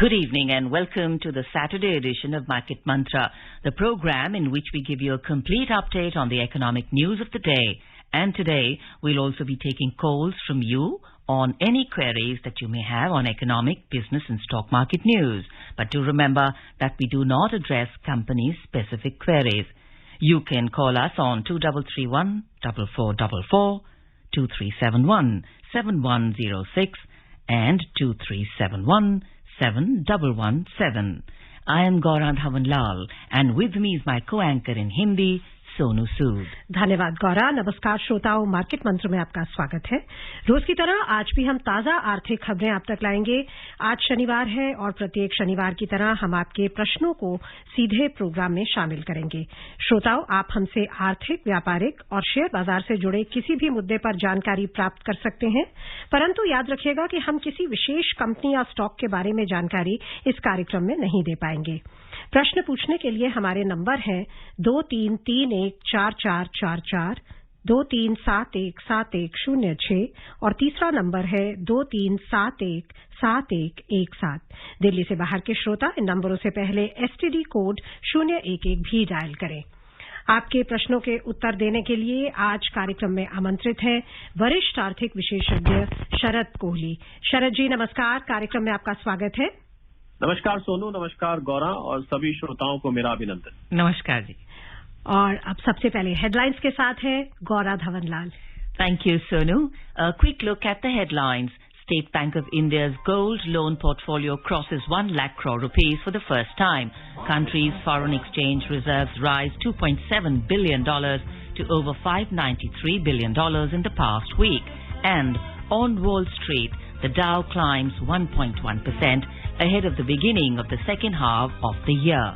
Good evening and welcome to the Saturday edition of Market Mantra, the program in which we give you a complete update on the economic news of the day. And today we'll also be taking calls from you on any queries that you may have on economic, business and stock market news. But do remember that we do not address company-specific queries. You can call us on 2331 4444, 2371 7106 and 2371 7117. I am Gaurang Dhawanlal and with me is my co-anchor in Hindi, Sonu Sood. धन्यवाद गौरा। नमस्कार श्रोताओं, market मंत्र में आपका स्वागत है। रोज की तरह आज भी हम ताजा आर्थिक खबरें आप तक लाएंगे। आज शनिवार है और प्रत्येक शनिवार की तरह हम आपके प्रश्नों को सीधे प्रोग्राम में शामिल करेंगे। श्रोताओं, आप हमसे आर्थिक, व्यापारिक और शेयर बाजार से जुड़े किसी भी मुद्दे पर जानकारी प्राप्त कर सकते हैं, परंतु याद रखिएगा कि हम किसी विशेष कंपनी या स्टॉक के बारे में जानकारी इस कार्यक्रम में नहीं दे पाएंगे। प्रश्न पूछने के लिए हमारे नंबर हैं 23314444, 23717106 और तीसरा नंबर है 23717117। दिल्ली से बाहर के श्रोता इन नंबरों से पहले एसटीडी कोड 011 भी डायल करें। आपके प्रश्नों के उत्तर देने के लिए आज कार्यक्रम में आमंत्रित हैं वरिष्ठ आर्थिक विशेषज्ञ शरद कोहली। शरद जी नमस्कार, कार्यक्रम में आपका स्वागत है। नमस्कार सोनू, नमस्कार गौरा और सभी श्रोताओं को मेरा अभिनंदन। नमस्कार जी। और अब सबसे पहले हेडलाइंस के साथ है Gaura धवनलाल। Thank you, Sonu. A quick look at the headlines. State Bank of India's gold loan portfolio crosses 1 lakh crore rupees for the first time. Country's foreign exchange reserves rise $2.7 billion to over $593 billion in the past week. And on Wall Street, the Dow climbs 1.1% ahead of the beginning of the second half of the year.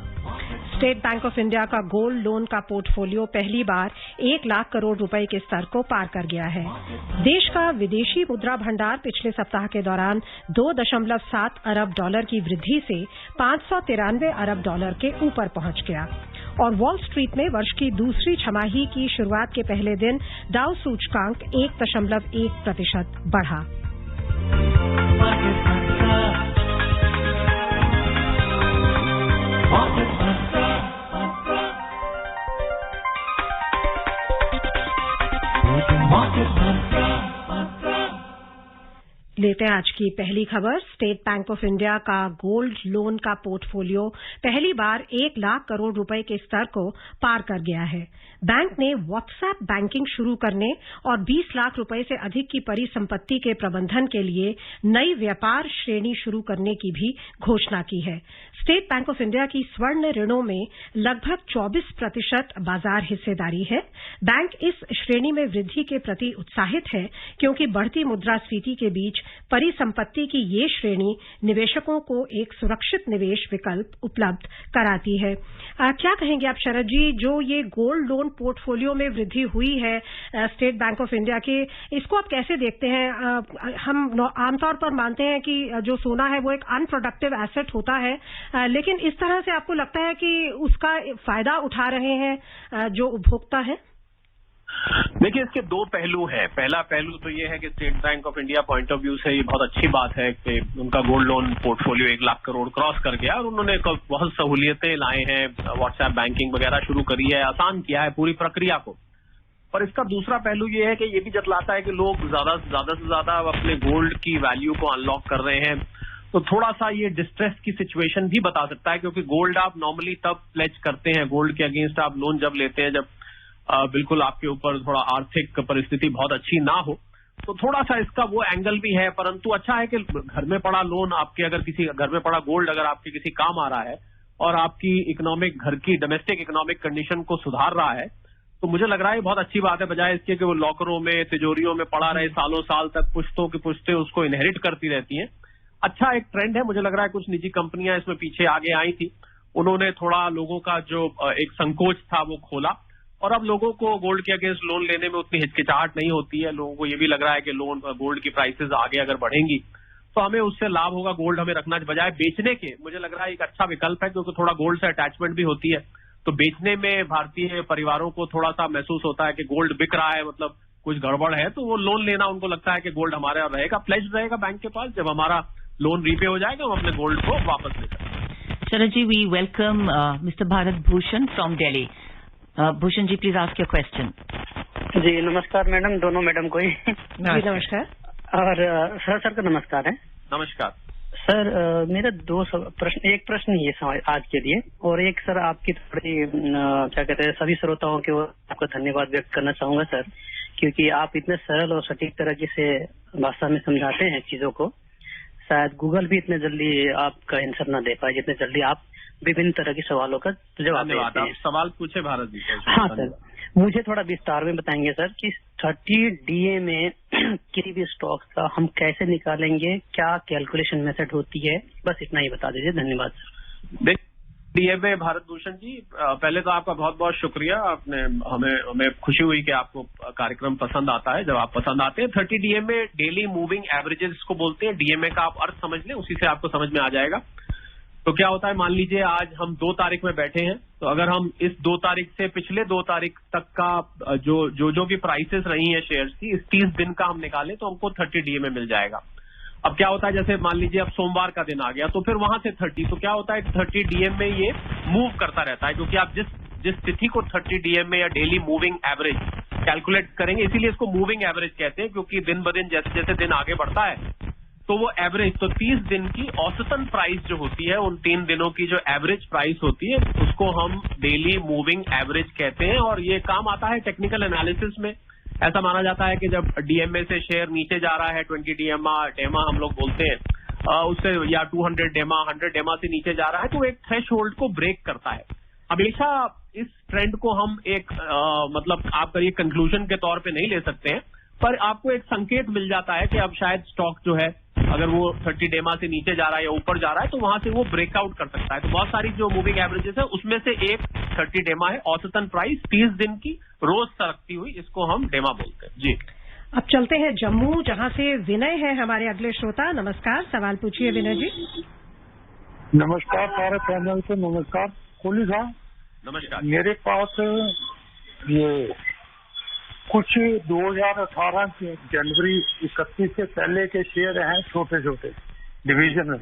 State bank of India का gold loan का portfolio पहली बार 1 लाख करोड़ रुपए के स्तर को पार कर गया है। देश का विदेशी मुद्रा भंडार पिछले सप्ताह के दौरान 2.7 अरब डॉलर की वृद्धि से 593 अरब डॉलर के ऊपर पहुंच गया। और वॉल स्ट्रीट में वर्ष की दूसरी छमाही की शुरुआत के पहले दिन डाउ सूचकांक 1.1% बढ़ा। लेते हैं आज की पहली खबर। स्टेट बैंक ऑफ इंडिया का गोल्ड लोन का पोर्टफोलियो पहली बार 1 लाख करोड़ रुपए के स्तर को पार कर गया है। बैंक ने व्हाट्सएप बैंकिंग शुरू करने और 20 लाख रुपए से अधिक की परिसंपत्ति के प्रबंधन के लिए नई व्यापार श्रेणी शुरू करने की भी घोषणा की है। स्टेट बैंक ऑफ इंडिया की स्वर्ण ऋणों में लगभग 24% बाजार हिस्सेदारी है। बैंक इस श्रेणी में वृद्धि के प्रति उत्साहित है क्योंकि बढ़ती मुद्रास्फीति के बीच परिसंपत्ति की ये श्रेणी निवेशकों को एक सुरक्षित निवेश विकल्प उपलब्ध कराती है। क्या कहेंगे आप शरद जी, जो ये गोल्ड लोन पोर्टफोलियो में वृद्धि हुई है स्टेट बैंक ऑफ इंडिया के, इसको आप कैसे देखते हैं? हम आमतौर पर मानते हैं कि जो सोना है वो एक अनप्रोडक्टिव एसेट होता है, लेकिन इस तरह से आपको लगता है कि उसका फायदा उठा रहे हैं जो उपभोक्ता है? देखिए, इसके दो पहलू हैं। पहला पहलू तो ये है कि state bank of India point of view से ये बहुत अच्छी बात है कि उनका gold loan portfolio 1 lakh crore cross कर गया और उन्होंने बहुत सहूलियतें लाए हैं, व्हाट्सएप बैंकिंग वगैरह शुरू करी है, आसान किया है पूरी प्रक्रिया को। और इसका दूसरा पहलू ये है कि ये भी जतलाता है कि लोग ज्यादा से ज्यादा अपने गोल्ड की वैल्यू को अनलॉक कर रहे हैं। तो थोड़ा सा ये डिस्ट्रेस की सिचुएशन भी बता सकता है, क्योंकि गोल्ड आप नॉर्मली तब प्लेज करते हैं, गोल्ड के अगेंस्ट आप लोन जब लेते हैं जब बिल्कुल आपके ऊपर थोड़ा आर्थिक परिस्थिति बहुत अच्छी ना हो। तो थोड़ा सा इसका वो एंगल भी है, परंतु अच्छा है कि घर में पड़ा लोन आपके, अगर किसी घर में पड़ा गोल्ड अगर आपके किसी काम आ रहा है और आपकी इकोनॉमिक, घर की डोमेस्टिक इकोनॉमिक कंडीशन को सुधार रहा है, तो मुझे लग रहा है बहुत अच्छी बात है, बजाय इसके कि वो लॉकरों में, तिजोरियों में पड़ा रहे सालों साल तक, पुश्तों की पुश्तें उसको इनहेरिट करती रहती हैं। अच्छा एक ट्रेंड है, मुझे लग रहा है कुछ निजी कंपनियां इसमें पीछे आगे आई थी, उन्होंने थोड़ा लोगों का जो एक संकोच था वो खोला और अब लोगों को गोल्ड के अगेंस्ट लोन लेने में उतनी हिचकिचाहट नहीं होती है। लोगों को ये भी लग रहा है कि लोन, गोल्ड की प्राइसेस आगे अगर बढ़ेंगी तो हमें उससे लाभ होगा, गोल्ड हमें रखना बजाय बेचने के। मुझे लग रहा है एक अच्छा विकल्प है, क्योंकि थोड़ा गोल्ड से अटैचमेंट भी होती है, तो बेचने में भारतीय परिवारों को थोड़ा सा महसूस होता है कि गोल्ड बिक रहा है, मतलब कुछ गड़बड़ है, तो वो लोन लेना उनको लगता है कि गोल्ड हमारे रहेगा, प्लेज रहेगा बैंक के पास। जब हमारा लोन रीपे हो जाएगा, हम अपने गोल्ड को वापस ले सकते हैं। Sharat ji, we welcome Mr. Bharat Bhushan from Delhi. Bhushan ji, please ask your question. जी नमस्कार मैडम, दोनों मैडम को ही। जी नमस्कार। और सर का नमस्कार है। नमस्कार सर, मेरा दो प्रश्न, एक प्रश्न ही है आज के लिए, और एक सर आपकी थोड़ी क्या कहते हैं सभी श्रोताओं के आपका धन्यवाद व्यक्त करना चाहूंगा सर, क्योंकि आप इतने सरल और सटीक तरीके से भाषा में समझाते हैं चीजों को। शायद गूगल भी इतने जल्दी आपका आंसर ना दे पाए जितने जल्दी आप विभिन्न तरह के सवालों का जवाब देते हैं। सवाल पूछे भारत जी। हाँ सर, मुझे थोड़ा विस्तार में बताएंगे सर कि 30 DA में किसी भी स्टॉक का हम कैसे निकालेंगे, क्या कैलकुलेशन मेथड होती है, बस इतना ही बता दीजिए। धन्यवाद सर। DA में भारत भूषण जी, पहले तो आपका बहुत बहुत शुक्रिया। आपने हमें खुशी हुई कि आपको कार्यक्रम पसंद आता है। जब आप पसंद आते हैं, 30 DA में डेली मूविंग एवरेजेस को बोलते हैं। DMA का आप अर्थ समझ लें, उसी से आपको समझ में आ जाएगा। तो क्या होता है, मान लीजिए आज हम 2 तारीख में बैठे हैं, तो अगर हम इस 2 तारीख से पिछले 2 तारीख तक का जो भी प्राइसेस रही हैं शेयर्स की, इस 30 दिन का हम निकालें तो हमको 30 DA में मिल जाएगा। अब क्या होता है, जैसे मान लीजिए अब सोमवार का दिन आ गया, तो फिर वहां से 30, तो क्या होता है 30 DA में ये मूव करता रहता है, क्योंकि आप जिस तिथि को 30 DA में या डेली मूविंग एवरेज कैलकुलेट करेंगे, इसीलिए इसको मूविंग एवरेज कहते हैं, क्योंकि दिन ब दिन जैसे जैसे दिन आगे बढ़ता है तो वो एवरेज, तो 30 दिन की औसतन प्राइस जो होती है, उन 3 दिनों की जो एवरेज प्राइस होती है, उसको हम डेली मूविंग एवरेज कहते हैं। और ये काम आता है टेक्निकल एनालिसिस में। ऐसा माना जाता है कि जब DMA से शेयर नीचे जा रहा है, 20 डेमा हम लोग बोलते हैं, उससे या 200 डेमा 100 डेमा से नीचे जा रहा है, तो एक थ्रेश होल्ड को ब्रेक करता है। हमेशा इस ट्रेंड को हम एक मतलब आप करिए कंक्लूजन के तौर पे नहीं ले सकते हैं, पर आपको एक संकेत मिल जाता है कि अब शायद स्टॉक जो है, अगर वो 30 डेमा से नीचे जा रहा है या ऊपर जा रहा है, तो वहां से वो ब्रेकआउट कर सकता है। तो बहुत सारी जो मूविंग एवरेजेस है, उसमें से एक 30 डेमा है, औसतन प्राइस 30 दिन की रोज सरकती हुई, इसको हम डेमा बोलते हैं जी। अब चलते हैं जम्मू, जहां से विनय है हमारे अगले श्रोता। नमस्कार, सवाल पूछिए विनय जी। नमस्कार सारे पैनल को, नमस्कार कोहली साहब। नमस्कार। मेरे पास ये कुछ 2018 जनवरी 31 से पहले के शेयर हैं, छोटे छोटे डिवीजन में,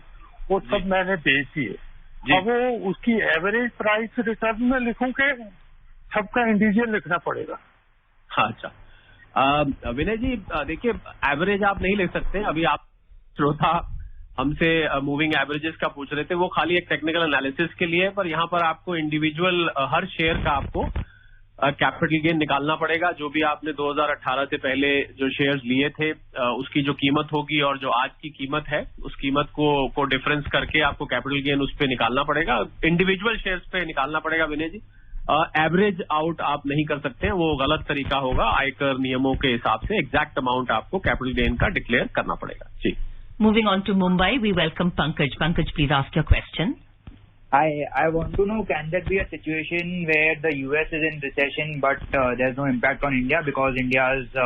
वो सब मैंने बेच दिए। अब वो उसकी एवरेज प्राइस रिटर्न में लिखूं कि सबका इंडिविजुअल लिखना पड़ेगा? अच्छा विनय जी, देखिए एवरेज आप नहीं लिख सकते। अभी आप श्रोता हमसे मूविंग एवरेजेस का पूछ रहे थे, वो खाली एक टेक्निकल एनालिसिस के लिए है, पर यहाँ पर आपको इंडिविजुअल हर शेयर का आपको कैपिटल गेन निकालना पड़ेगा। जो भी आपने 2018 से पहले जो शेयर्स लिए थे, उसकी जो कीमत होगी और जो आज की कीमत है, उस कीमत को डिफरेंस करके आपको कैपिटल गेन उस पे निकालना पड़ेगा, इंडिविजुअल शेयर्स पे निकालना पड़ेगा विनय जी। एवरेज आउट आप नहीं कर सकते हैं, वो गलत तरीका होगा। आयकर नियमों के हिसाब से एग्जैक्ट अमाउंट आपको कैपिटल गेन का डिक्लेयर करना पड़ेगा जी। Moving on to Mumbai, we welcome Pankaj. Pankaj, please ask your question. I want to know, can there be a situation where the US is in recession but there's no impact on India because India's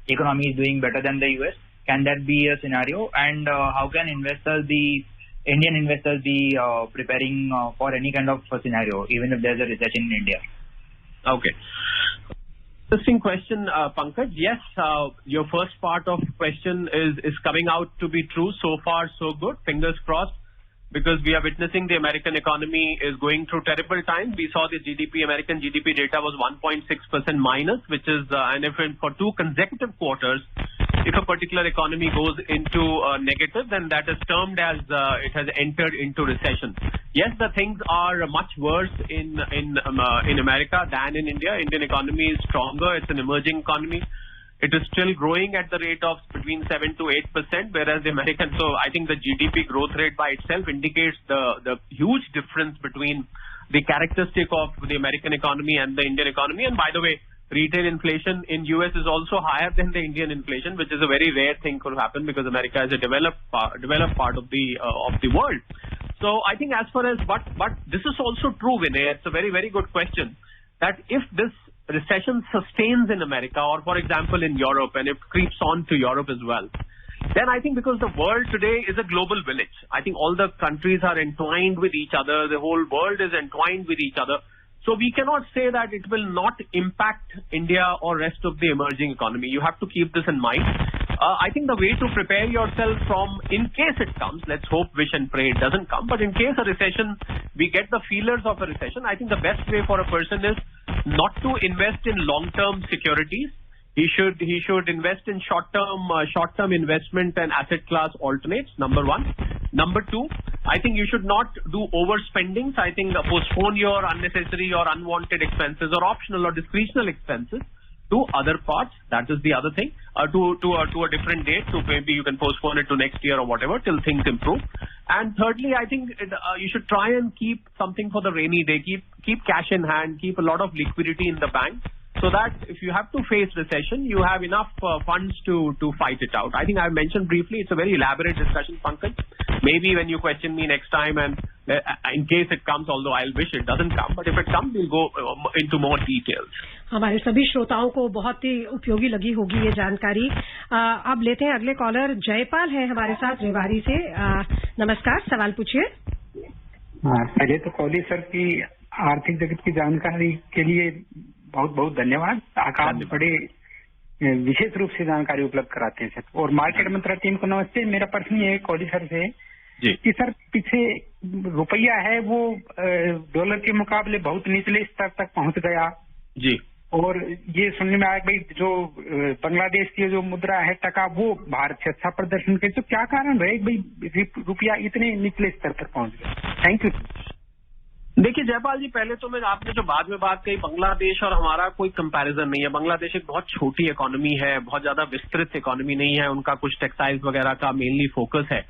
economy is doing better than the US? Can that be a scenario? And how can Indian investors be preparing for any kind of scenario, even if there's a recession in India? Okay. Interesting question, Pankaj. Yes, your first part of question is coming out to be true. So far, so good. Fingers crossed. Because we are witnessing the American economy is going through terrible times. We saw the American GDP data was 1.6% minus, which is, and if for 2 consecutive quarters, if a particular economy goes into negative, then that is termed as it has entered into recession. Yes, the things are much worse in America than in India. Indian economy is stronger. It's an emerging economy. It is still growing at the rate of between 7 to 8%, whereas the American, so I think the GDP growth rate by itself indicates the huge difference between the characteristic of the American economy and the Indian economy. And by the way, retail inflation in US is also higher than the Indian inflation, which is a very rare thing could happen because America is a developed part of the world. So I think as far as, but this is also true, Vinay, it's a very, very good question, that if this recession sustains in America or for example in Europe, and it creeps on to Europe as well, then I think because the world today is a global village, I think all the countries are entwined with each other, the whole world is entwined with each other. So we cannot say that it will not impact India or rest of the emerging economy. You have to keep this in mind. I think the way to prepare yourself from, in case it comes, let's hope, wish and pray it doesn't come, but in case a recession, we get the feelers of a recession, I think the best way for a person is not to invest in long-term securities. He should invest in short-term investment and asset class alternates, number one. Number two, I think you should not do overspendings. I think postpone your unnecessary or unwanted expenses or optional or discretionary expenses to other parts. That is the other thing. To a different date. So maybe you can postpone it to next year or whatever till things improve. And thirdly, I think you should try and keep something for the rainy day. Keep cash in hand. Keep a lot of liquidity in the bank, so that if you have to face recession, you have enough funds to fight it out. I think I mentioned briefly, it's a very elaborate discussion, Pankaj. Maybe when you question me next time, and in case it comes, although I'll wish it doesn't come, but if it comes, we'll go into more details. हमारे सभी श्रोताओं को बहुत ही उपयोगी लगी होगी ये जानकारी। अब लेते हैं अगले कॉलर। जयपाल है हमारे साथ रेवाड़ी से। नमस्कार, सवाल पूछिए। पहले तो कोहली सर की आर्थिक जगत की जानकारी के लिए बहुत बहुत धन्यवाद। आप बड़े विशेष रूप से जानकारी उपलब्ध कराते हैं सर। और मार्केट मंत्रा टीम को नमस्ते। मेरा प्रश्न ये है कोहली सर से कि सर पीछे रुपया है वो डॉलर के मुकाबले बहुत निचले स्तर तक पहुंच गया जी, और ये सुनने में आया भाई जो बांग्लादेश की जो मुद्रा है टका वो भारत से अच्छा प्रदर्शन करे, तो क्या कारण रहे भाई रुपया इतने निचले स्तर पर पहुंच गया? Thank you. देखिए जयपाल जी, पहले तो आपने जो बाद में बात कही, बांग्लादेश और हमारा कोई कंपैरिजन नहीं है। बांग्लादेश एक बहुत छोटी इकोनॉमी है, बहुत ज्यादा विस्तृत इकोनॉमी नहीं है, उनका कुछ टेक्सटाइल्स वगैरह का मेनली फोकस है।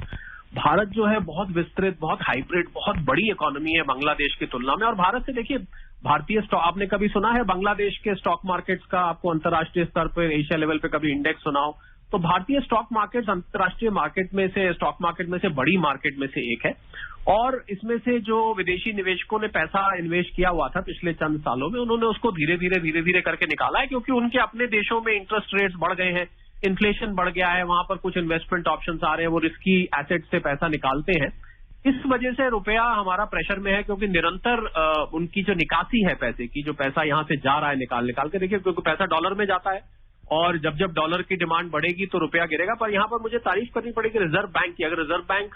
भारत जो है बहुत विस्तृत, बहुत हाइब्रिड, बहुत बड़ी इकोनॉमी है बांग्लादेश की तुलना में। और भारत से देखिए, भारतीय स्टॉक, आपने कभी सुना है बांग्लादेश के स्टॉक मार्केट्स का, आपको अंतर्राष्ट्रीय स्तर पर एशिया लेवल पे कभी इंडेक्स सुना हो? तो भारतीय स्टॉक मार्केट अंतर्राष्ट्रीय मार्केट में से, स्टॉक मार्केट में से बड़ी मार्केट में से एक है। और इसमें से जो विदेशी निवेशकों ने पैसा इन्वेस्ट किया हुआ था पिछले चंद सालों में, उन्होंने उसको धीरे धीरे करके निकाला है, क्योंकि उनके अपने देशों में इंटरेस्ट रेट्स बढ़ गए हैं, इन्फ्लेशन बढ़ गया है, वहां पर कुछ इन्वेस्टमेंट ऑप्शंस आ रहे हैं, वो रिस्की एसेट से पैसा निकालते हैं। इस वजह से रुपया हमारा प्रेशर में है, क्योंकि निरंतर उनकी जो निकासी है पैसे की, जो पैसा यहां से जा रहा है निकाल के, देखिए क्योंकि पैसा डॉलर में जाता है, और जब डॉलर की डिमांड बढ़ेगी तो रुपया गिरेगा। पर यहाँ पर मुझे तारीफ करनी पड़ेगी रिजर्व बैंक की। अगर रिजर्व बैंक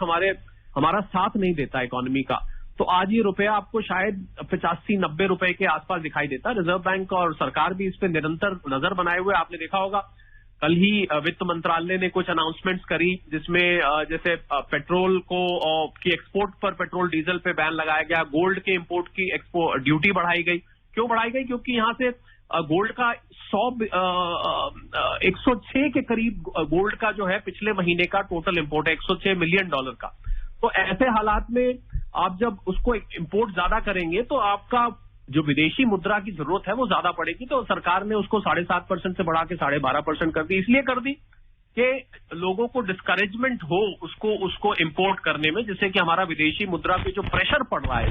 हमारा साथ नहीं देता इकोनॉमी का, तो आज ये रुपया आपको शायद 85-90 रुपए के आसपास दिखाई देता। रिजर्व बैंक और सरकार भी इस पे निरंतर नजर बनाए हुए। आपने देखा होगा कल ही वित्त मंत्रालय ने कुछ अनाउंसमेंट्स करी, जिसमें जैसे पेट्रोल की एक्सपोर्ट पर पेट्रोल डीजल पे बैन लगाया गया, गोल्ड के इंपोर्ट की ड्यूटी बढ़ाई गई। क्यों बढ़ाई गई? क्योंकि यहाँ से गोल्ड का 106 के करीब गोल्ड का जो है पिछले महीने का टोटल इंपोर्ट है, $106 मिलियन का। तो ऐसे हालात में आप जब उसको इंपोर्ट ज्यादा करेंगे तो आपका जो विदेशी मुद्रा की जरूरत है वो ज्यादा पड़ेगी। तो सरकार ने उसको 7.5% से बढ़ा के 12.5% कर दी। इसलिए कर दी कि लोगों को डिस्करेजमेंट हो उसको इंपोर्ट करने में, जिससे कि हमारा विदेशी मुद्रा पे जो प्रेशर पड़ रहा है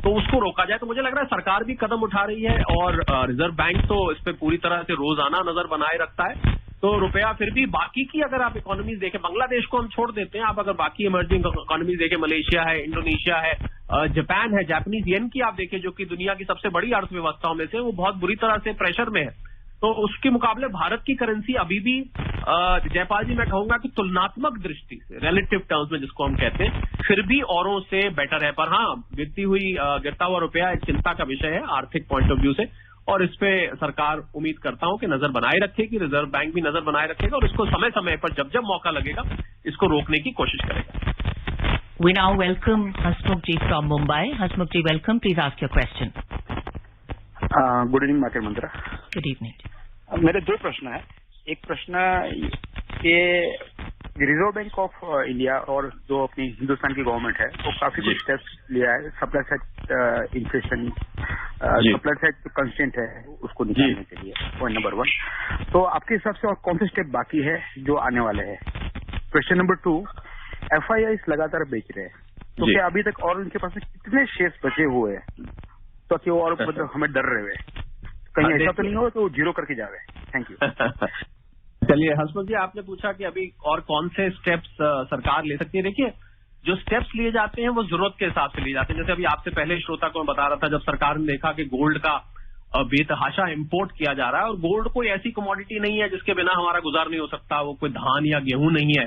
तो उसको रोका जाए। तो मुझे लग रहा है सरकार भी कदम उठा रही है, और रिजर्व बैंक तो इस पे पूरी तरह से रोजाना नजर बनाए रखता है। तो रुपया फिर भी बाकी की अगर आप इकोनॉमीज देखें, बांग्लादेश को हम छोड़ देते हैं, आप अगर बाकी इमर्जिंग इकोनॉमीज देखें, मलेशिया है, इंडोनेशिया है, जापान है, जापानीज येन की आप देखें जो कि दुनिया की सबसे बड़ी अर्थव्यवस्थाओं में से, वो बहुत बुरी तरह से प्रेशर में है। तो उसके मुकाबले भारत की करेंसी अभी भी जयपाल जी मैं कहूंगा कि तुलनात्मक दृष्टि से, रिलेटिव टर्म्स में जिसको हम कहते हैं, फिर भी औरों से बेटर है। पर हाँ, गिरता हुआ रुपया एक चिंता का विषय है आर्थिक पॉइंट ऑफ व्यू से, और इस पे सरकार उम्मीद करता हूं कि नजर बनाए रखेगी, रिजर्व बैंक भी नजर बनाए रखेगा, और इसको समय समय पर जब मौका लगेगा इसको रोकने की कोशिश करेगा। We now welcome Hasmukh ji from Mumbai. Hasmukh ji, welcome. Please ask your question. Good evening market Mantra. Good evening. मेरे दो प्रश्न है। एक प्रश्न ये रिजर्व बैंक ऑफ इंडिया और जो अपनी हिंदुस्तान की गवर्नमेंट है वो काफी कुछ स्टेप्स लिया है, supply side inflation, supply side constant है उसको निकालने के लिए, पॉइंट नंबर 1। तो आपके हिसाब से और कौन से स्टेप बाकी है जो आने वाले हैं? क्वेश्चन नंबर 2, FIIs लगातार बेच रहे हैं, तो क्या अभी तक और उनके पास कितने शेयर्स बचे हुए हैं, तो कि वो और मतलब हमें डर रहे हैं कहीं ऐसा तो नहीं हो तो जीरो करके जावे? Thank you. चलिए हसमुख जी, आपने पूछा कि अभी और कौन से स्टेप्स सरकार ले सकती है। देखिए, जो स्टेप्स लिए जाते हैं वो जरूरत के हिसाब से लिए जाते हैं। जैसे अभी आपसे पहले श्रोता को मैं बता रहा था, जब सरकार ने देखा कि गोल्ड का बेतहाशा इंपोर्ट किया जा रहा है। और गोल्ड कोई ऐसी कमोडिटी नहीं है जिसके बिना हमारा गुजार नहीं हो सकता, वो कोई धान या गेहूं नहीं है,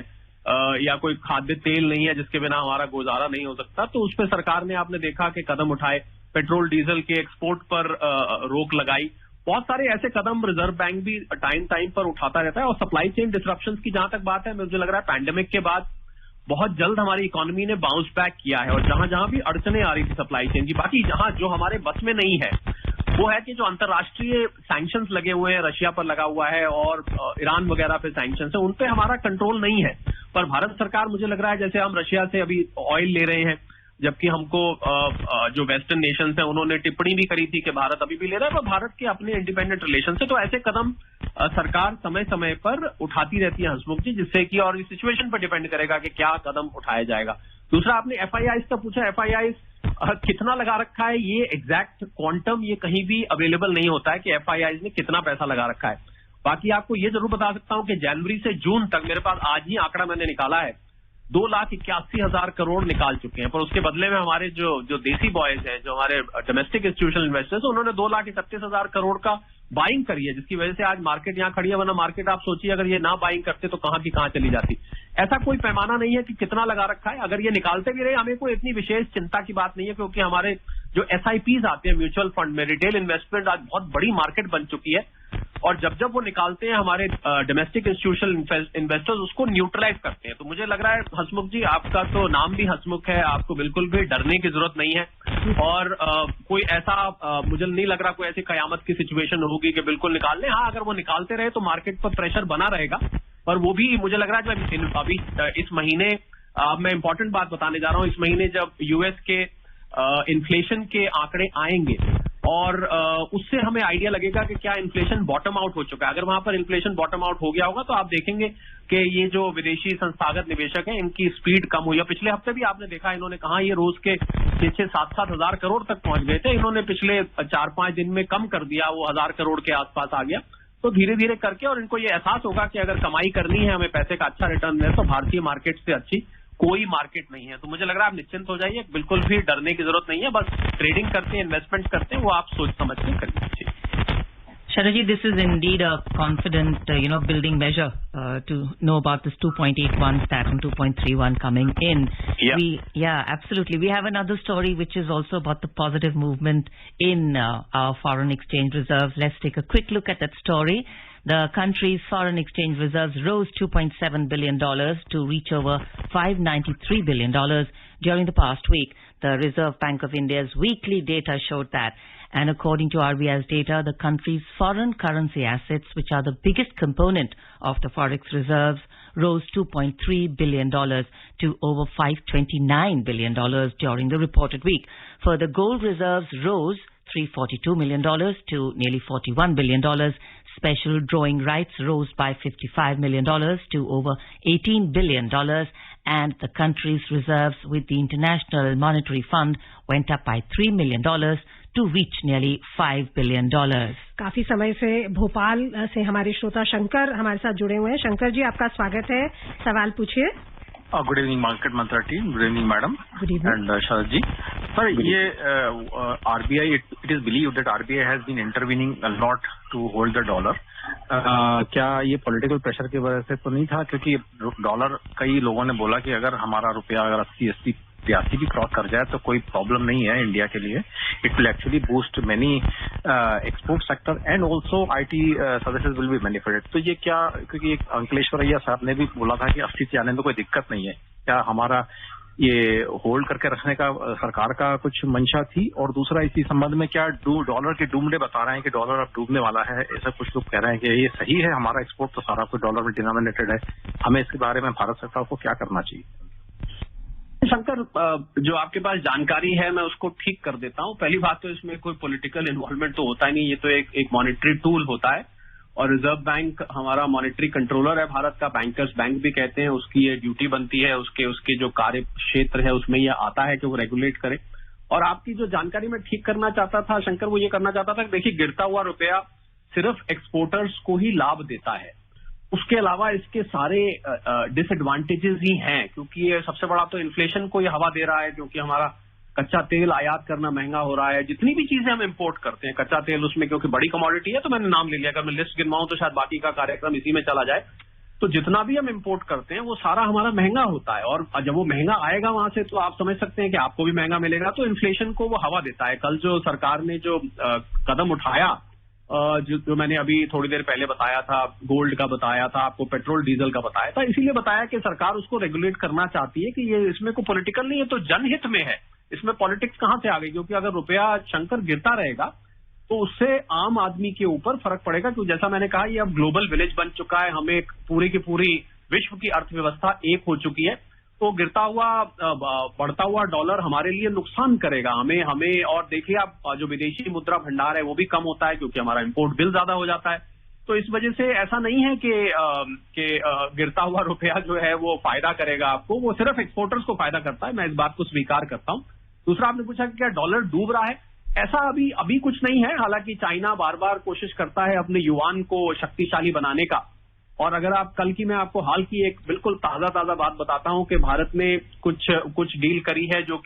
या कोई खाद्य तेल नहीं है जिसके बिना हमारा गुजारा नहीं हो सकता। तो उस पर सरकार ने आपने देखा कि कदम उठाए, पेट्रोल डीजल के एक्सपोर्ट पर रोक लगाई, बहुत सारे ऐसे कदम रिजर्व बैंक भी टाइम टाइम पर उठाता रहता है। और सप्लाई चेन डिसरप्शंस की जहां तक बात है, मुझे लग रहा है पैंडेमिक के बाद बहुत जल्द हमारी इकोनॉमी ने बाउंस बैक किया है। और जहां जहां भी अड़चने आ रही थी सप्लाई चेन की, बाकी जहां जो हमारे बस में नहीं है वो है कि जो अंतर्राष्ट्रीय सैंक्शंस लगे हुए हैं, रशिया पर लगा हुआ है और ईरान वगैरह पे सैंक्शंस है, उन पे हमारा कंट्रोल नहीं है। पर भारत सरकार, मुझे लग रहा है जैसे हम रशिया से अभी ऑयल ले रहे हैं, जबकि हमको जो वेस्टर्न नेशंस हैं उन्होंने टिप्पणी भी करी थी कि भारत अभी भी ले रहा है, पर भारत के अपने इंडिपेंडेंट रिलेशन से। तो ऐसे कदम सरकार समय समय पर उठाती रहती है हंसमुख जी, जिससे कि और इस सिचुएशन पर डिपेंड करेगा कि क्या कदम उठाया जाएगा। दूसरा आपने FIIs का पूछा, FIIs कितना लगा रखा है, ये एग्जैक्ट क्वांटम ये कहीं भी अवेलेबल नहीं होता है कि FIIs ने कितना पैसा लगा रखा है। बाकी आपको ये जरूर बता सकता हूं कि जनवरी से जून तक, मेरे पास आज ही आंकड़ा मैंने निकाला है, 2,81,000 करोड़ निकाल चुके हैं। पर उसके बदले में हमारे जो देसी बॉयज हैं, जो हमारे डोमेस्टिक इंस्टीट्यूशनल इन्वेस्टर्स, उन्होंने 2,31,000 करोड़ का बाइंग करी है, जिसकी वजह से आज मार्केट यहाँ खड़ी है। वरना मार्केट आप सोचिए अगर ये ना बाइंग करते तो कहां की कहां चली जाती। ऐसा कोई पैमाना नहीं है कि कितना लगा रखा है। अगर ये निकालते भी रहे, हमें कोई इतनी विशेष चिंता की बात नहीं है, क्योंकि हमारे जो SIPs आते हैं म्यूचुअल फंड में, रिटेल इन्वेस्टमेंट आज बहुत बड़ी मार्केट बन चुकी है। और जब वो निकालते हैं हमारे डोमेस्टिक इंस्टीट्यूशनल इन्वेस्टर्स उसको न्यूट्रलाइज करते हैं। तो मुझे लग रहा है हंसमुख जी, आपका तो नाम भी हंसमुख है, आपको बिल्कुल भी डरने की जरूरत नहीं है। और कोई ऐसा मुझे नहीं लग रहा कोई ऐसी कयामत की सिचुएशन होगी कि बिल्कुल निकाल लें। हाँ, अगर वो निकालते रहे तो मार्केट पर प्रेशर बना रहेगा, पर वो भी मुझे लग रहा है जब अभी इस महीने, मैं इंपॉर्टेंट बात बताने जा रहा हूं, इस महीने जब US के इन्फ्लेशन के आंकड़े आएंगे और उससे हमें आइडिया लगेगा कि क्या इन्फ्लेशन बॉटम आउट हो चुका है। अगर वहां पर इन्फ्लेशन बॉटम आउट हो गया होगा तो आप देखेंगे कि ये जो विदेशी संस्थागत निवेशक हैं इनकी स्पीड कम हुई है। पिछले हफ्ते भी आपने देखा, इन्होंने कहा ये रोज के 6-7 हजार करोड़ तक पहुंच गए थे, इन्होंने पिछले 4-5 दिन में कम कर दिया, वो 1000 करोड़ के आसपास आ गया। तो धीरे धीरे करके, और इनको ये एहसास होगा कि अगर कमाई करनी है, हमें पैसे का अच्छा रिटर्न है, तो भारतीय मार्केट से अच्छी कोई मार्केट नहीं है। तो मुझे लग रहा है आप निश्चिंत हो जाइए, बिल्कुल भी डरने की जरूरत नहीं है। बस ट्रेडिंग करते हैं, इन्वेस्टमेंट करते हैं, वो आप सोच समझ के करिए। Sharaji, this is indeed a confident, building measure to know about this 2.81 stat and 2.31 coming in. Yeah. Absolutely. We have another story which is also about the positive movement in our foreign exchange reserves. Let's take a quick look at that story. The country's foreign exchange reserves rose $2.7 billion to reach over $593 billion during the past week. The Reserve Bank of India's weekly data showed that. And according to RBI's data, the country's foreign currency assets, which are the biggest component of the forex reserves, rose $2.3 billion to over $529 billion during the reported week. Further, gold reserves rose $342 million to nearly $41 billion. Special drawing rights rose by $55 million to over $18 billion. And the country's reserves with the International Monetary Fund went up by $3 million to reach nearly $5 billion. काफी समय से भोपाल से हमारे श्रोता शंकर हमारे साथ जुड़े हुए हैं। शंकर जी, आपका स्वागत है, सवाल पूछिए। Good evening market Mantra team, good evening madam and Sharad ji. Sir, ये RBI, it is believe that RBI has been intervening a lot to hold the dollar. क्या ये पॉलिटिकल प्रेशर की वजह से तो नहीं था? क्योंकि डॉलर, कई लोगों ने बोला कि अगर हमारा रुपया अगर 80-83 भी क्रॉस कर जाए तो कोई प्रॉब्लम नहीं है इंडिया के लिए। It will actually boost many export sector and also IT services will be benefited. तो ये क्या, क्योंकि एक अंकलेश्वरैया साहब ने भी बोला था कि 80 से आने में कोई दिक्कत नहीं है, क्या हमारा ये होल्ड करके रखने का सरकार का कुछ मंशा थी? और दूसरा, इसी संबंध में क्या डॉलर के डूबने बता रहे हैं कि डॉलर अब डूबने वाला है, ऐसा कुछ लोग कह रहे हैं कि ये सही है? हमारा एक्सपोर्ट तो सारा कुछ डॉलर में डिनोमिनेटेड है, हमें इसके बारे में भारत सरकार को क्या करना चाहिए? शंकर, जो आपके पास जानकारी है मैं उसको ठीक कर देता हूं। पहली बात तो इसमें कोई पॉलिटिकल इन्वॉल्वमेंट तो होता ही नहीं, ये तो एक मॉनेटरी टूल होता है और रिजर्व बैंक हमारा मॉनेटरी कंट्रोलर है भारत का, बैंकर्स बैंक भी कहते हैं, उसकी ये ड्यूटी बनती है, उसके जो कार्य क्षेत्र है उसमें ये आता है कि वो रेगुलेट करे। और आपकी जो जानकारी मैं ठीक करना चाहता था शंकर, वो ये करना चाहता था कि देखिए, गिरता हुआ रुपया सिर्फ एक्सपोर्टर्स को ही लाभ देता है, उसके अलावा इसके सारे डिसएडवांटेजेस ही हैं, क्योंकि ये सबसे बड़ा तो इन्फ्लेशन को ये हवा दे रहा है, क्योंकि हमारा कच्चा तेल आयात करना महंगा हो रहा है, जितनी भी चीजें हम इंपोर्ट करते हैं, कच्चा तेल उसमें क्योंकि बड़ी कमोडिटी है तो मैंने नाम ले लिया, अगर मैं लिस्ट गिनवाऊं तो शायद बाकी का कार्यक्रम इसी में चला जाए। तो जितना भी हम इंपोर्ट करते हैं वो सारा हमारा महंगा होता है, और जब वो महंगा आएगा वहां से तो आप समझ सकते हैं कि आपको भी महंगा मिलेगा, तो इन्फ्लेशन को वो हवा देता है। कल जो सरकार ने जो कदम उठाया, जो मैंने अभी थोड़ी देर पहले बताया था, गोल्ड का बताया था, आपको पेट्रोल डीजल का बताया था, इसीलिए बताया कि सरकार उसको रेगुलेट करना चाहती है कि ये इसमें कोई पॉलिटिकल नहीं है, तो जनहित में है, इसमें पॉलिटिक्स कहां से आ गई? क्योंकि अगर रुपया शंकर गिरता रहेगा तो उससे आम आदमी के ऊपर फर्क पड़ेगा, क्योंकि जैसा मैंने कहा ये अब ग्लोबल विलेज बन चुका है, हमें पूरी की पूरी विश्व की अर्थव्यवस्था एक हो चुकी है, तो गिरता हुआ बढ़ता हुआ डॉलर हमारे लिए नुकसान करेगा हमें। और देखिए आप जो विदेशी मुद्रा भंडार है वो भी कम होता है क्योंकि हमारा इंपोर्ट बिल ज्यादा हो जाता है, तो इस वजह से ऐसा नहीं है कि गिरता हुआ रुपया जो है वो फायदा करेगा आपको, वो सिर्फ एक्सपोर्टर्स को फायदा करता है, मैं इस बात को स्वीकार करता हूं। दूसरा आपने पूछा कि क्या डॉलर डूब रहा है, ऐसा अभी कुछ नहीं है, हालांकि चाइना बार बार कोशिश करता है अपने युआन को शक्तिशाली बनाने का। और अगर आप कल की, मैं आपको हाल की एक बिल्कुल ताजा बात बताता हूं कि भारत ने कुछ डील करी है जो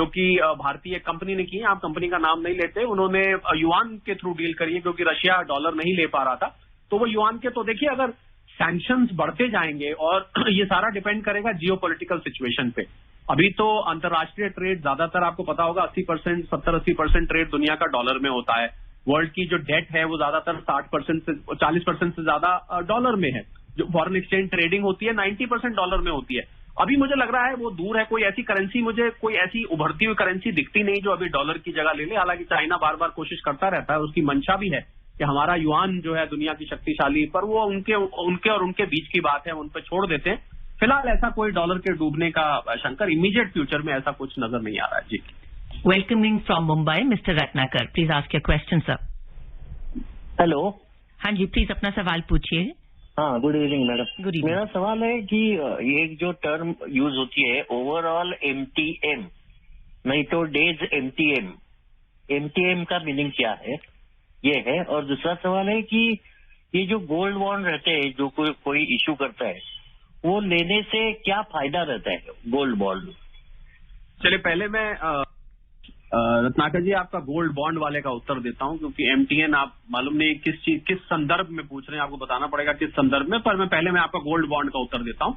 कि भारतीय कंपनी ने की है, आप कंपनी का नाम नहीं लेते, उन्होंने युआन के थ्रू डील करी है क्योंकि रशिया डॉलर नहीं ले पा रहा था, तो वो युआन के, तो देखिए अगर सैंक्शंस बढ़ते जाएंगे, और ये सारा डिपेंड करेगा जियोपॉलिटिकल सिचुएशन पे। अभी तो अंतर्राष्ट्रीय ट्रेड ज्यादातर आपको पता होगा 80%, 70-80% ट्रेड दुनिया का डॉलर में होता है। वर्ल्ड की जो डेट है वो ज्यादातर 60% से 40% से ज्यादा डॉलर में है। जो फॉरेन एक्सचेंज ट्रेडिंग होती है 90% डॉलर में होती है। अभी मुझे लग रहा है वो दूर है, कोई ऐसी करेंसी, मुझे कोई ऐसी उभरती हुई करेंसी दिखती नहीं जो अभी डॉलर की जगह ले ले। हालांकि चाइना बार बार कोशिश करता रहता है, उसकी मंशा भी है कि हमारा युआन जो है दुनिया की शक्तिशाली, पर वो उनके और उनके बीच की बात है, उन पर छोड़ देते हैं। फिलहाल ऐसा कोई डॉलर के डूबने का शंकर इमीडिएट फ्यूचर में ऐसा कुछ नजर नहीं आ रहा है। जी, welcoming from Mumbai mister Ratnakar, please ask your question sir. Hello, हाँ जी, प्लीज अपना सवाल पूछिए। हाँ, good evening madam. Good evening. मेरा सवाल है कि एक जो टर्म यूज होती है ओवरऑल MTM, नहीं तो डेज MTM का मीनिंग क्या है, ये है। और दूसरा सवाल है कि ये जो गोल्ड बॉन्ड रहते हैं, जो कोई इशू करता है, वो लेने से क्या फायदा रहता है गोल्ड बॉन्ड? चलिए पहले मैं रत्नाकर जी आपका गोल्ड बॉन्ड वाले का उत्तर देता हूं, क्योंकि MTN आप मालूम नहीं किस संदर्भ में पूछ रहे हैं, आपको बताना पड़ेगा किस संदर्भ में, पर मैं आपका गोल्ड बॉन्ड का उत्तर देता हूं।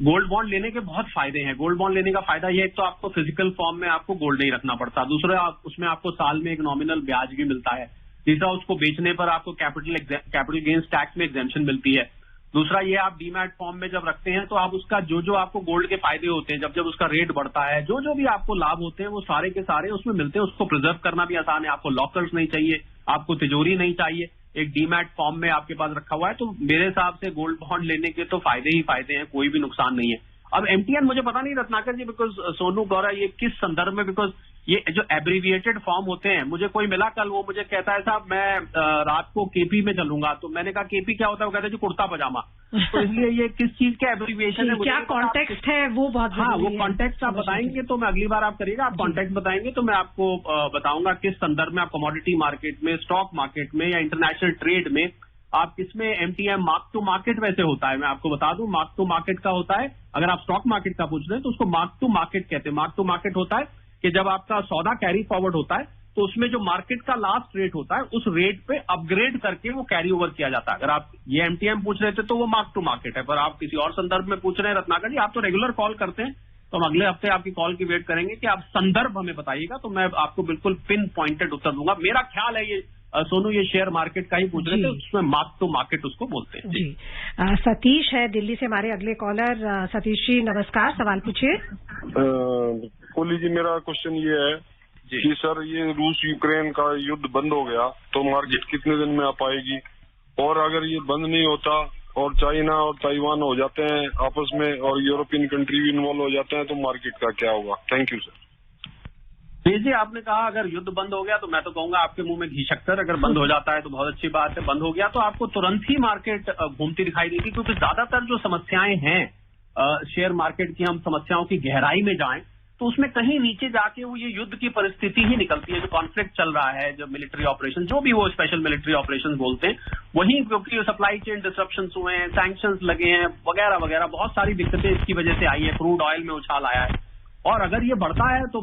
गोल्ड बॉन्ड लेने के बहुत फायदे हैं। गोल्ड बॉन्ड लेने का फायदा यह है, तो आपको फिजिकल फॉर्म में आपको गोल्ड नहीं रखना पड़ता, दूसरा उसमें आपको साल में एक नॉमिनल ब्याज भी मिलता है, तीसरा उसको बेचने पर आपको कैपिटल गेन्स टैक्स में एग्जेम्पशन मिलती है, दूसरा ये आप डीमैट फॉर्म में जब रखते हैं तो आप उसका जो आपको गोल्ड के फायदे होते हैं, जब उसका रेट बढ़ता है, जो भी आपको लाभ होते हैं वो सारे के सारे उसमें मिलते हैं। उसको प्रिजर्व करना भी आसान है, आपको लॉकर्स नहीं चाहिए, आपको तिजोरी नहीं चाहिए, एक डीमैट फॉर्म में आपके पास रखा हुआ है। तो मेरे हिसाब से गोल्ड बॉन्ड लेने के तो फायदे ही फायदे हैं, कोई भी नुकसान नहीं है। अब MTN मुझे पता नहीं रत्नाकर जी, बिकॉज सोनू गौरा ये किस संदर्भ में, बिकॉज ये जो एब्रीविएटेड फॉर्म होते हैं, मुझे कोई मिला कल, वो मुझे कहता है साहब मैं रात को KP में चलूंगा, तो मैंने कहा KP क्या होता है, वो कहता है जी कुर्ता पजामा। तो इसलिए ये किस चीज का एब्रीविएशन है, क्या कॉन्टेक्स्ट है वो बहुत, हाँ वो कॉन्टेक्स्ट आप बताएंगे तो मैं अगली बार आप करिएगा, आप कॉन्टेक्स्ट बताएंगे तो मैं आपको बताऊंगा किस संदर्भ में आप कमोडिटी मार्केट में, स्टॉक मार्केट में या इंटरनेशनल ट्रेड में आप किसमें MTM मार्क टू मार्केट वैसे होता है। मैं आपको बता दूं, मार्क टू मार्केट का होता है, अगर आप स्टॉक मार्केट का पूछ रहे हैं तो उसको मार्क टू मार्केट कहते हैं। मार्क टू मार्केट होता है कि जब आपका सौदा कैरी फॉरवर्ड होता है तो उसमें जो मार्केट का लास्ट रेट होता है उस रेट पे अपग्रेड करके वो कैरी ओवर किया जाता है। अगर आप ये MTM पूछ रहे थे तो वो मार्क टू मार्केट है, पर आप किसी और संदर्भ में पूछ रहे हैं रत्नाकर जी, आप तो रेगुलर कॉल करते हैं, तो हम अगले हफ्ते आपकी कॉल की वेट करेंगे कि आप संदर्भ हमें बताइएगा, तो मैं आपको बिल्कुल पिन पॉइंटेड उत्तर दूंगा। मेरा ख्याल है ये सोनू ये शेयर मार्केट का ही पूछ रहे थे, उसमें मार्क टू मार्केट उसको बोलते हैं। जी, सतीश है दिल्ली से हमारे अगले कॉलर। सतीश जी नमस्कार, सवाल पूछिए। कोहली जी, मेरा क्वेश्चन ये है कि सर ये रूस यूक्रेन का युद्ध बंद हो गया तो मार्केट कितने दिन में आ पाएगी, और अगर ये बंद नहीं होता और चाइना और ताइवान हो जाते हैं आपस में और यूरोपियन कंट्री भी इन्वॉल्व हो जाते हैं तो मार्केट का क्या होगा? Thank you sir. जी, आपने कहा अगर युद्ध बंद हो गया तो मैं तो कहूंगा आपके मुंह में घी शक्कर, अगर बंद हो जाता है तो बहुत अच्छी बात है, बंद हो गया तो आपको तुरंत ही मार्केट घूमती दिखाई देगी, क्योंकि ज्यादातर जो समस्याएं हैं शेयर मार्केट की, हम समस्याओं की गहराई में जाएं तो उसमें कहीं नीचे जाके वो ये युद्ध की परिस्थिति ही निकलती है, जो कॉन्फ्लिक्ट चल रहा है, जो मिलिट्री ऑपरेशन, जो भी वो स्पेशल मिलिट्री ऑपरेशन बोलते हैं, वहीं क्योंकि सप्लाई चेन डिसरप्शंस हुए हैं, सैंक्शंस लगे हैं वगैरह वगैरह, बहुत सारी दिक्कतें इसकी वजह से आई है, क्रूड ऑयल में उछाल आया है। और अगर ये बढ़ता है तो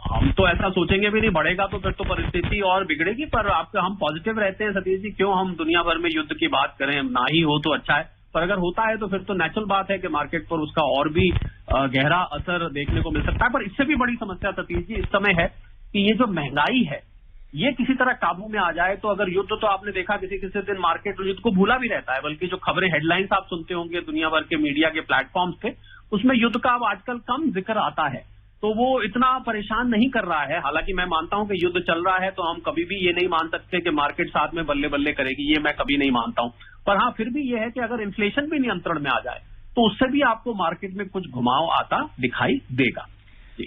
हम तो ऐसा सोचेंगे भी नहीं, बढ़ेगा तो फिर तो परिस्थिति और बिगड़ेगी। पर आपका हम पॉजिटिव रहते हैं सतीश जी, क्यों हम दुनिया भर में युद्ध की बात करें, ना ही हो तो अच्छा है। पर अगर होता है तो फिर तो नेचुरल बात है कि मार्केट पर उसका और भी गहरा असर देखने को मिल सकता है। पर इससे भी बड़ी समस्या सतीश जी इस समय है कि ये जो महंगाई है ये किसी तरह काबू में आ जाए। तो अगर युद्ध, तो आपने देखा किसी किसी दिन मार्केट युद्ध को भूला भी रहता है, बल्कि जो खबरें हेडलाइंस आप सुनते होंगे दुनिया भर के मीडिया के प्लेटफॉर्म्स पे, उसमें युद्ध का अब आजकल कम जिक्र आता है। तो वो इतना परेशान नहीं कर रहा है। हालांकि मैं मानता हूं कि युद्ध चल रहा है तो हम कभी भी ये नहीं मान सकते कि मार्केट साथ में बल्ले बल्ले करेगी, ये मैं कभी नहीं मानता हूं। पर हाँ, फिर भी ये है कि अगर इन्फ्लेशन भी नियंत्रण में आ जाए तो उससे भी आपको मार्केट में कुछ घुमाव आता दिखाई देगा।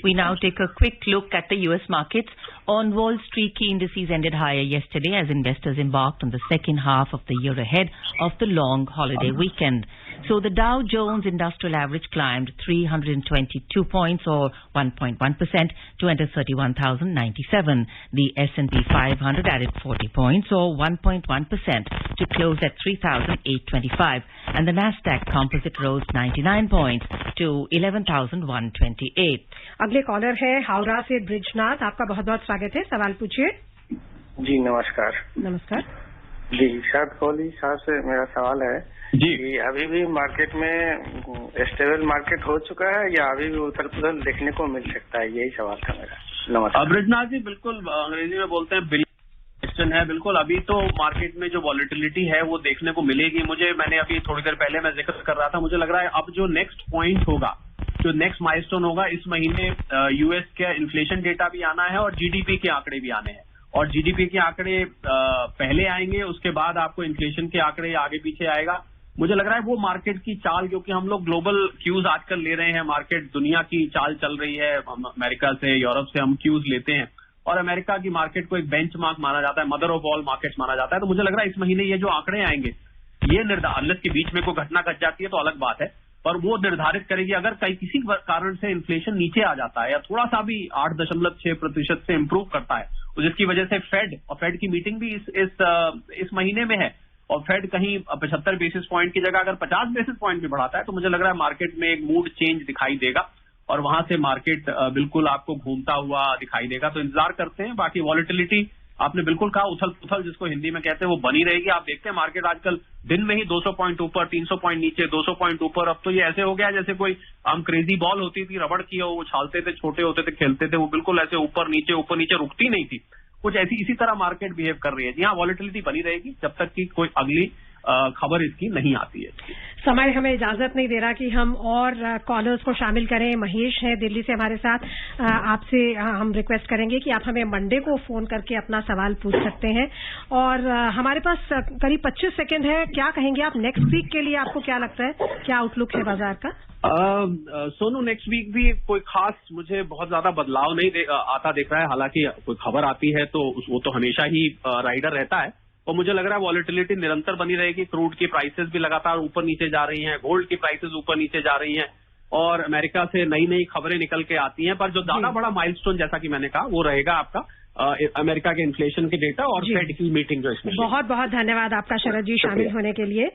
We now take a quick look at the U.S. markets. On Wall Street, key indices ended higher yesterday as investors embarked on the second half of the year ahead of the long holiday weekend. So the Dow Jones Industrial Average climbed 322 points or 1.1% to enter 31,097. The S&P 500 added 40 points or 1.1% to close at 3,825. And the Nasdaq Composite rose 99 points to 11,128. अगले collar है हावड़ा से ब्रिजनाथ। आपका बहुत बहुत स्वागत है, सवाल पूछिए। जी नमस्कार। नमस्कार जी, शायद कोहली साहब से मेरा सवाल है जी कि अभी भी मार्केट में स्टेबल मार्केट हो चुका है या अभी भी उथल पुथल देखने को मिल सकता है, यही सवाल था मेरा। नमस्कार। ब्रिजनाथ जी, बिल्कुल अंग्रेजी में बोलते हैं क्वेश्चन है। बिल्कुल, अभी तो मार्केट में जो वॉलेटिलिटी है वो देखने को मिलेगी। मैंने अभी थोड़ी देर पहले मैं जिक्र कर रहा था, मुझे लग रहा है अब जो नेक्स्ट पॉइंट होगा, जो नेक्स्ट माइलस्टोन होगा, इस महीने यूएस का इन्फ्लेशन डेटा भी आना है और जीडीपी के आंकड़े भी आने हैं। और जीडीपी के आंकड़े पहले आएंगे, उसके बाद आपको इन्फ्लेशन के आंकड़े आगे पीछे आएगा। मुझे लग रहा है वो मार्केट की चाल, क्योंकि हम लोग ग्लोबल क्यूज आजकल ले रहे हैं, मार्केट दुनिया की चाल चल रही है, अमेरिका से यूरोप से हम क्यूज लेते हैं और अमेरिका की मार्केट को एक बेंचमार्क माना जाता है, मदर ऑफ ऑल मार्केट्स माना जाता है। तो मुझे लग रहा है इस महीने ये जो आंकड़े आएंगे ये निर्धारित के बीच में कोई घटना घट जाती है तो अलग बात है, पर वो निर्धारित करेगी। अगर किसी कारण से इन्फ्लेशन नीचे आ जाता है या थोड़ा सा भी 8.6% से इंप्रूव करता है, जिसकी वजह से फेड की मीटिंग भी इस महीने में है और फेड कहीं 75 बेसिस पॉइंट की जगह अगर 50 बेसिस पॉइंट भी बढ़ाता है तो मुझे लग रहा है मार्केट में एक मूड चेंज दिखाई देगा और वहां से मार्केट बिल्कुल आपको घूमता हुआ दिखाई देगा। तो इंतजार करते हैं। बाकी वॉलेटिलिटी आपने बिल्कुल कहा, उथल पुथल जिसको हिंदी में कहते हैं वो बनी रहेगी। आप देखते हैं मार्केट आजकल दिन में ही 200 पॉइंट ऊपर, 300 पॉइंट नीचे, 200 पॉइंट ऊपर। अब तो ये ऐसे हो गया जैसे कोई हम क्रेजी बॉल होती थी, रबड़ की, वो उछालते थे, छोटे होते थे, खेलते थे, वो बिल्कुल ऐसे ऊपर नीचे रुकती नहीं थी। कुछ इसी तरह मार्केट बिहेव कर रही है। जी हाँ, वॉलेटिलिटी बनी रहेगी जब तक कि कोई अगली खबर इसकी नहीं आती है। समय हमें इजाजत नहीं दे रहा कि हम और कॉलर्स को शामिल करें। महेश हैं दिल्ली से हमारे साथ। आपसे हम रिक्वेस्ट करेंगे कि आप हमें मंडे को फोन करके अपना सवाल पूछ सकते हैं। और हमारे पास करीब 25 सेकंड है। क्या कहेंगे आप नेक्स्ट वीक के लिए? आपको क्या लगता है, क्या आउटलुक है बाजार का? सोनू, नेक्स्ट वीक भी कोई खास मुझे बहुत ज्यादा बदलाव नहीं आता दिख रहा है। हालांकि कोई खबर आती है तो वो तो हमेशा ही राइडर रहता है और मुझे लग रहा है वॉलेटिलिटी निरंतर बनी रहेगी। क्रूड की प्राइसेस भी लगातार ऊपर नीचे जा रही हैं, गोल्ड की प्राइसेस ऊपर नीचे जा रही हैं और अमेरिका से नई नई खबरें निकल के आती हैं। पर जो ज्यादा बड़ा माइलस्टोन जैसा कि मैंने कहा वो रहेगा आपका अमेरिका के इन्फ्लेशन के डेटा और फेड की मीटिंग जो इसमें। बहुत बहुत धन्यवाद आपका शरद जी शामिल होने के लिए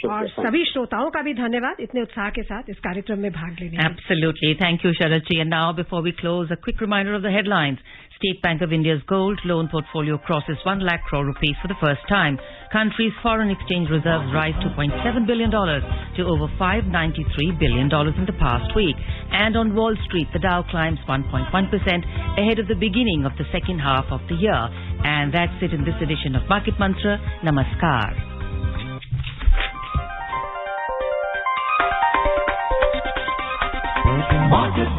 और सभी श्रोताओं का भी धन्यवाद इतने उत्साह के साथ इस कार्यक्रम में भाग लेने। Absolutely. Thank you, Sharad ji. And now, before we close, a quick reminder of the headlines. State Bank of India's gold loan portfolio crosses 1 lakh crore rupees for the first time. Country's foreign exchange reserves rise $2.7 billion to over $593 billion in the past week. And on Wall Street, the Dow climbs 1.1% ahead of the beginning of the second half of the year. And that's it in this edition of Market Mantra. Namaskar. Market